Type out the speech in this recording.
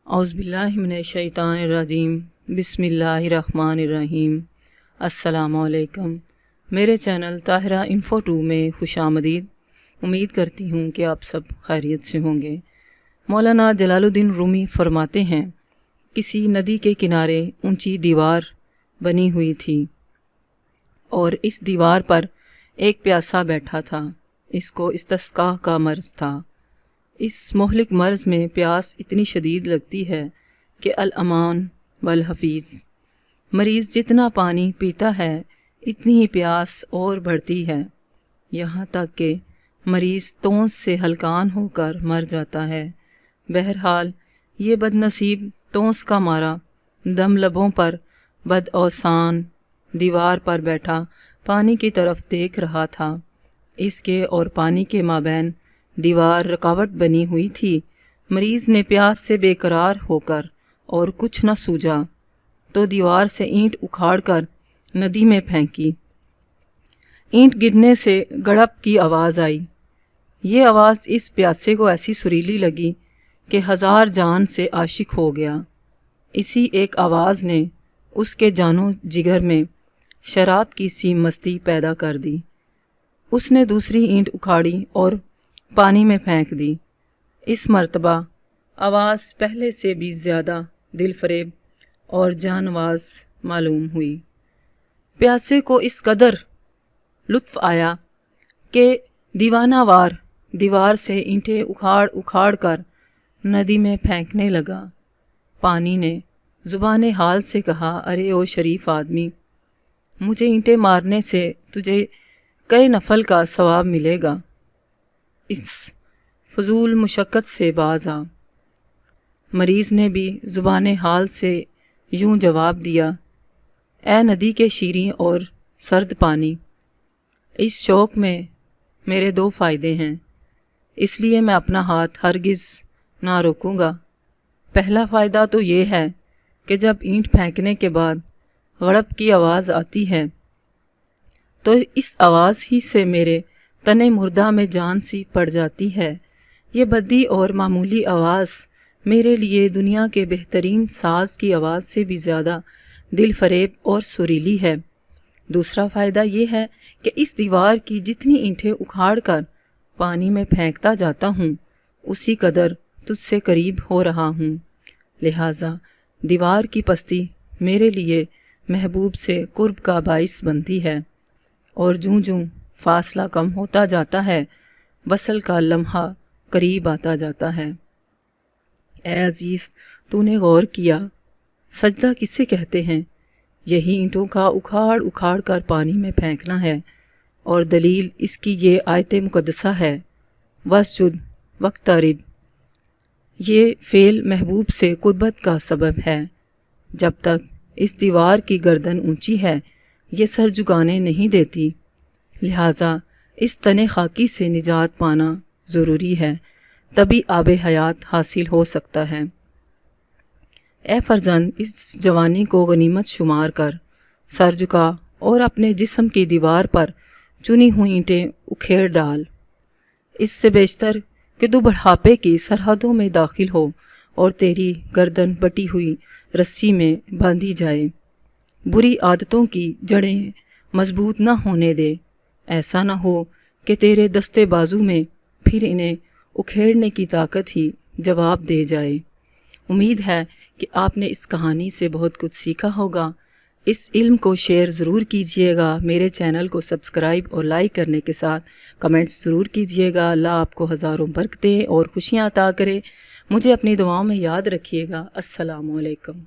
اعوذ باللہ من الشیطان الرجیم، بسم اللہ الرحمن الرحیم۔ السلام علیکم، میرے چینل طاہرہ انفو 2 میں خوش آمدید۔ امید کرتی ہوں کہ آپ سب خیریت سے ہوں گے۔ مولانا جلال الدین رومی فرماتے ہیں، کسی ندی کے کنارے اونچی دیوار بنی ہوئی تھی اور اس دیوار پر ایک پیاسا بیٹھا تھا۔ اس کو استسقاء کا مرض تھا۔ اس مہلک مرض میں پیاس اتنی شدید لگتی ہے کہ الامان والحفیظ، مریض جتنا پانی پیتا ہے اتنی ہی پیاس اور بڑھتی ہے، یہاں تک کہ مریض تونس سے ہلکان ہو کر مر جاتا ہے۔ بہرحال یہ بد نصیب تونس کا مارا دم لبوں پر بد اوسان دیوار پر بیٹھا پانی کی طرف دیکھ رہا تھا۔ اس کے اور پانی کے مابین دیوار رکاوٹ بنی ہوئی تھی۔ مریض نے پیاس سے بے قرار ہو کر اور کچھ نہ سوجا تو دیوار سے اینٹ اکھاڑ کر ندی میں پھینکی۔ اینٹ گرنے سے گڑپ کی آواز آئی۔ یہ آواز اس پیاسے کو ایسی سریلی لگی کہ ہزار جان سے عاشق ہو گیا۔ اسی ایک آواز نے اس کے جانو جگر میں شراب کی سی مستی پیدا کر دی۔ اس نے دوسری اینٹ اکھاڑی اور پانی میں پھینک دی۔ اس مرتبہ آواز پہلے سے بھی زیادہ دل فریب اور جان نواز معلوم ہوئی۔ پیاسے کو اس قدر لطف آیا کہ دیوانہ وار دیوار سے اینٹیں اکھاڑ اکھاڑ کر ندی میں پھینکنے لگا۔ پانی نے زبان حال سے کہا، ارے او شریف آدمی، مجھے اینٹیں مارنے سے تجھے کئی نفل کا ثواب ملے گا، اس فضول مشقت سے باز آ۔ مریض نے بھی زبان حال سے یوں جواب دیا، اے ندی کے شیریں اور سرد پانی، اس شوق میں میرے 2 فائدے ہیں، اس لیے میں اپنا ہاتھ ہرگز نہ روکوں گا۔ پہلا فائدہ تو یہ ہے کہ جب اینٹ پھینکنے کے بعد غڑپ کی آواز آتی ہے تو اس آواز ہی سے میرے تن مردہ میں جان سی پڑ جاتی ہے۔ یہ بدی اور معمولی آواز میرے لیے دنیا کے بہترین ساز کی آواز سے بھی زیادہ دل فریب اور سریلی ہے۔ دوسرا فائدہ یہ ہے کہ اس دیوار کی جتنی اینٹیں اکھاڑ کر پانی میں پھینکتا جاتا ہوں اسی قدر تجھ سے قریب ہو رہا ہوں، لہٰذا دیوار کی پستی میرے لیے محبوب سے قرب کا باعث بنتی ہے، اور جوں جوں فاصلہ کم ہوتا جاتا ہے وصل کا لمحہ قریب آتا جاتا ہے۔ اے عزیز، تو نے غور کیا سجدہ کسے کہتے ہیں؟ یہی اینٹوں کا اکھاڑ اکھاڑ کر پانی میں پھینکنا ہے، اور دلیل اس کی یہ آیت مقدسہ ہے، واسجد واقترب۔ یہ فعل محبوب سے قربت کا سبب ہے۔ جب تک اس دیوار کی گردن اونچی ہے یہ سر جھکانے نہیں دیتی، لہٰذا اس تن خاکی سے نجات پانا ضروری ہے، تبھی آب حیات حاصل ہو سکتا ہے۔ اے فرزند، اس جوانی کو غنیمت شمار کر سر جھکا اور اپنے جسم کی دیوار پر چنی ہوئی اینٹیں اکھیڑ ڈال۔ اس سے بیشتر کہ تو بڑھاپے کی سرحدوں میں داخل ہو اور تیری گردن بٹی ہوئی رسی میں باندھی جائے۔ بری عادتوں کی جڑیں مضبوط نہ ہونے دے، ایسا نہ ہو کہ تیرے دستے بازو میں پھر انہیں اکھیڑنے کی طاقت ہی جواب دے جائے۔ امید ہے کہ آپ نے اس کہانی سے بہت کچھ سیکھا ہوگا۔ اس علم کو شیئر ضرور کیجئے گا، میرے چینل کو سبسکرائب اور لائک کرنے کے ساتھ کمنٹس ضرور کیجئے گا۔ اللہ آپ کو ہزاروں برکتیں اور خوشیاں عطا کرے۔ مجھے اپنی دعاؤں میں یاد رکھیے گا۔ السلام علیکم۔